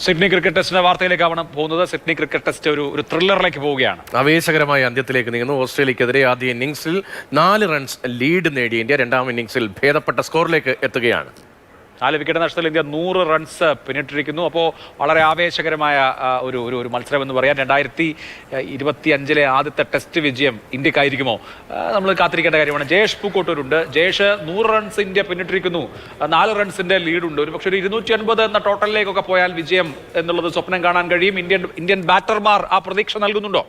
Sydney cricket ടെസ്റ്റിന്റെ വാർത്തയിലേക്കാണ് പോകുന്നത്. Sydney cricket test ഒരു ത്രില്ലറിലേക്ക് പോവുകയാണ്. ആവേശകരമായ അന്ത്യത്തിലേക്ക് നീങ്ങുന്നു. ഓസ്ട്രേലിയക്കെതിരെ ആദ്യ ഇന്നിംഗ്സിൽ 4 റൺസ് ലീഡ് നേടിയ ഇന്ത്യ രണ്ടാം ഇന്നിംഗ്സിൽ ഭേദപ്പെട്ട സ്കോറിലേക്ക് എത്തുകയാണ്. 4 വിക്കറ്റ് നഷ്ടത്തിൽ ഇന്ത്യ 100 റൺസ് പിന്നിട്ടിരിക്കുന്നു. അപ്പോൾ വളരെ ആവേശകരമായ ഒരു മത്സരം എന്ന് പറയാൻ. 2025 ആദ്യത്തെ ടെസ്റ്റ് വിജയം ഇന്ത്യക്കായിരിക്കുമോ? നമ്മൾ കാത്തിരിക്കേണ്ട കാര്യമാണ്. ജയേഷ് പൂക്കോട്ടൂരുണ്ട്. ജയേഷ്, 100 റൺസ് ഇന്ത്യ പിന്നിട്ടിരിക്കുന്നു, 4 റൺസിന്റെ ലീഡുണ്ട്. ഒരു പക്ഷേ 250 എന്ന ടോട്ടലിലേക്കൊക്കെ പോയാൽ വിജയം എന്നുള്ളത് സ്വപ്നം കാണാൻ കഴിയും. ഇന്ത്യൻ ബാറ്റർമാർ ആ പ്രതീക്ഷ നൽകുന്നുണ്ടോ?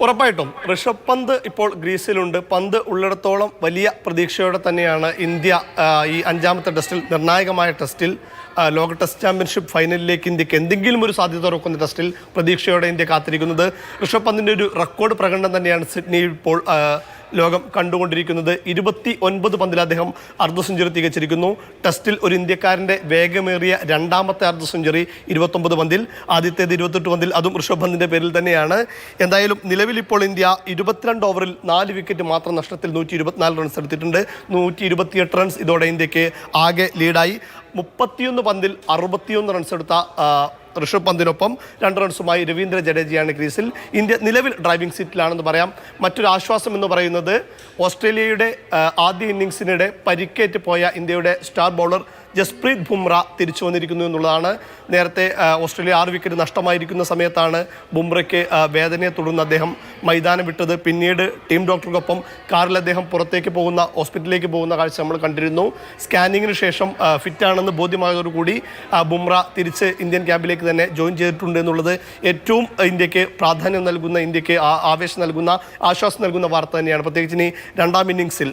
ഉറപ്പായിട്ടും ഋഷഭ് പന്ത് ഇപ്പോൾ ഗ്രീസിലുണ്ട്. പന്ത് ഉള്ളിടത്തോളം വലിയ പ്രതീക്ഷയോടെ തന്നെയാണ് ഇന്ത്യ ഈ 5ാമത്തെ ടെസ്റ്റിൽ, നിർണായകമായ ടെസ്റ്റിൽ, ലോക ടെസ്റ്റ് ചാമ്പ്യൻഷിപ്പ് ഫൈനലിലേക്ക് ഇന്ത്യക്ക് എന്തെങ്കിലും ഒരു സാധ്യത തുറക്കുന്ന ടെസ്റ്റിൽ പ്രതീക്ഷയോടെ ഇന്ത്യ കാത്തിരിക്കുന്നത്. ഋഷഭ് പന്തിൻ്റെ ഒരു റെക്കോർഡ് പ്രകടനം തന്നെയാണ് സിഡ്നിയിൽ ഇപ്പോൾ ലോകം കണ്ടുകൊണ്ടിരിക്കുന്നത്. 29 പന്തിൽ അദ്ദേഹം അർദ്ധ സെഞ്ചുറി തികച്ചിരിക്കുന്നു. ടെസ്റ്റിൽ ഒരു ഇന്ത്യക്കാരൻ്റെ വേഗമേറിയ 2ാമത്തെ അർദ്ധ സെഞ്ചുറി 29 പന്തിൽ, ആദ്യത്തേത് 28 പന്തിൽ, അതും ഋഷഭ് പന്തിൻ്റെ പേരിൽ തന്നെയാണ്. എന്തായാലും നിലവിൽ ഇപ്പോൾ ഇന്ത്യ 22 ഓവറിൽ 4 വിക്കറ്റ് മാത്രം നഷ്ടത്തിൽ 124 റൺസ് എടുത്തിട്ടുണ്ട്. 128 റൺസ് ഇതോടെ ഇന്ത്യക്ക് ആകെ ലീഡായി. 31 പന്തിൽ 61 റൺസ് എടുത്ത ഋഷഭ് പന്തിനൊപ്പം 2 റൺസുമായി രവീന്ദ്ര ജഡേജയാണ് ക്രീസിൽ. ഇന്ത്യ നിലവിൽ ഡ്രൈവിംഗ് സീറ്റിലാണെന്ന് പറയാം. മറ്റൊരു ആശ്വാസം എന്ന് പറയുന്നത് ഓസ്ട്രേലിയയുടെ ആദ്യ ഇന്നിംഗ്സിനിടെ പരിക്കേറ്റ് പോയ ഇന്ത്യയുടെ സ്റ്റാർ ബൗളർ ജസ്പ്രീത് ബുംറ തിരിച്ചു വന്നിരിക്കുന്നു എന്നുള്ളതാണ്. നേരത്തെ ഓസ്ട്രേലിയ 6 വിക്കറ്റ് നഷ്ടമായിരിക്കുന്ന സമയത്താണ് ബുംറയ്ക്ക് വേദനയെ തുടർന്ന് അദ്ദേഹം മൈതാനം വിട്ടത്. പിന്നീട് ടീം ഡോക്ടർക്കൊപ്പം കാറിൽ അദ്ദേഹം പുറത്തേക്ക് പോകുന്ന, ഹോസ്പിറ്റലിലേക്ക് പോകുന്ന കാഴ്ച നമ്മൾ കണ്ടിരുന്നു. സ്കാനിങ്ങിന് ശേഷം ഫിറ്റാണെന്ന് ബോധ്യമായതോടുകൂടി ബുംറ തിരിച്ച് ഇന്ത്യൻ ക്യാമ്പിലേക്ക് തന്നെ ജോയിൻ ചെയ്തിട്ടുണ്ട് എന്നുള്ളത് ഏറ്റവും ഇന്ത്യക്ക് പ്രാധാന്യം നൽകുന്ന, ഇന്ത്യക്ക് ആവേശം നൽകുന്ന, ആശ്വാസം നൽകുന്ന വാർത്ത തന്നെയാണ്. പ്രത്യേകിച്ച് ഇനി 2ാം ഇന്നിംഗ്സിൽ,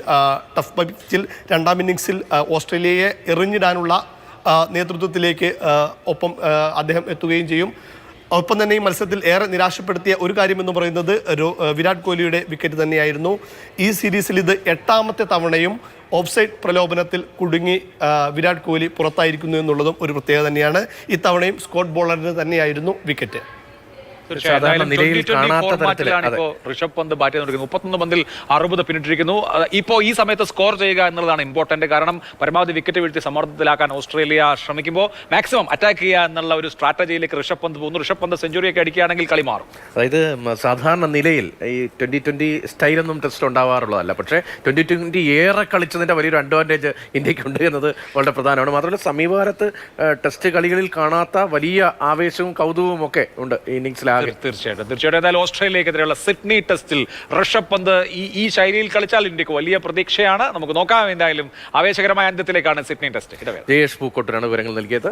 ടഫ് പിച്ചിൽ 2ാം ഇന്നിംഗ്സിൽ ഓസ്ട്രേലിയയെ എറിഞ്ഞിടാനുള്ള നേതൃത്വത്തിലേക്ക് ഒപ്പം അദ്ദേഹം എത്തുകയും ചെയ്യും. ഒപ്പം തന്നെ ഈ മത്സരത്തിൽ ഏറെ നിരാശപ്പെടുത്തിയ ഒരു കാര്യമെന്ന് പറയുന്നത് വിരാട് കോഹ്ലിയുടെ വിക്കറ്റ് തന്നെയായിരുന്നു. ഈ സീരീസിൽ ഇത് 8ാമത്തെ തവണയും ഓഫ്സൈഡ് പ്രലോഭനത്തിൽ കുടുങ്ങി വിരാട് കോഹ്ലി പുറത്തായിരിക്കുന്നു എന്നുള്ളതും ഒരു പ്രത്യേകത തന്നെയാണ്. ഇത്തവണയും സ്കോട്ട് ബോളറിന് തന്നെയായിരുന്നു വിക്കറ്റ്. ഋഷഭ് പന്ത് ബാറ്റ് ചെയ്തുകൊണ്ടിരിക്കുന്നു. 31 പന്തിൽ 60 പിന്നിട്ടിരിക്കുന്നു. ഇപ്പോൾ ഈ സമയത്ത് സ്കോർ ചെയ്യുക എന്നുള്ളതാണ് ഇമ്പോർട്ടന്റ്. കാരണം പരമാവധി വിക്കറ്റ് വീഴ്ത്തി സമ്മർദ്ദത്തിലാക്കാൻ ഓസ്ട്രേലിയ ശ്രമിക്കുമ്പോൾ മാക്സിമം അറ്റാക്ക് ചെയ്യുക എന്നുള്ള ഒരു സ്ട്രാറ്റജിയിലേക്ക് ഋഷഭ് പന്ത് പോകുന്നു. ഋഷഭ് പന്ത് സെഞ്ചുറിയൊക്കെ അടിക്കുകയാണെങ്കിൽ കളി മാറും. അതായത് സാധാരണ നിലയിൽ ഈ 2020 സ്റ്റൈലൊന്നും ടെസ്റ്റ് ഉണ്ടാവാറുള്ളതല്ല. പക്ഷേ 2020 ഏറെ കളിച്ചതിൻ്റെ വലിയൊരു അഡ്വാൻറ്റേജ് ഇന്ത്യക്കുണ്ട് എന്നത് വളരെ പ്രധാനമാണ്. മാത്രമല്ല സമീപകാലത്ത് ടെസ്റ്റ് കളികളിൽ കാണാത്ത വലിയ ആവേശവും കൗതുകവും ഒക്കെ ഉണ്ട് ഈ ഇന്നിംഗ്സിൽ. തീർച്ചയായിട്ടും എന്തായാലും ഓസ്ട്രേലിയക്കെതിരെയുള്ള സിഡ്നി ടെസ്റ്റിൽ ഋഷഭ് പന്ത് ഈ ശൈലിയിൽ കളിച്ചാൽ ഇന്ത്യക്ക് വലിയ പ്രതീക്ഷയാണ്. നമുക്ക് നോക്കാം. എന്തായാലും ആവേശകരമായ അന്ത്യത്തിലേക്കാണ് സിഡ്നി ടെസ്റ്റ്. ജയേഷ് പൂക്കോട്ടൂരാണ് വിവരങ്ങൾ നൽകിയത്.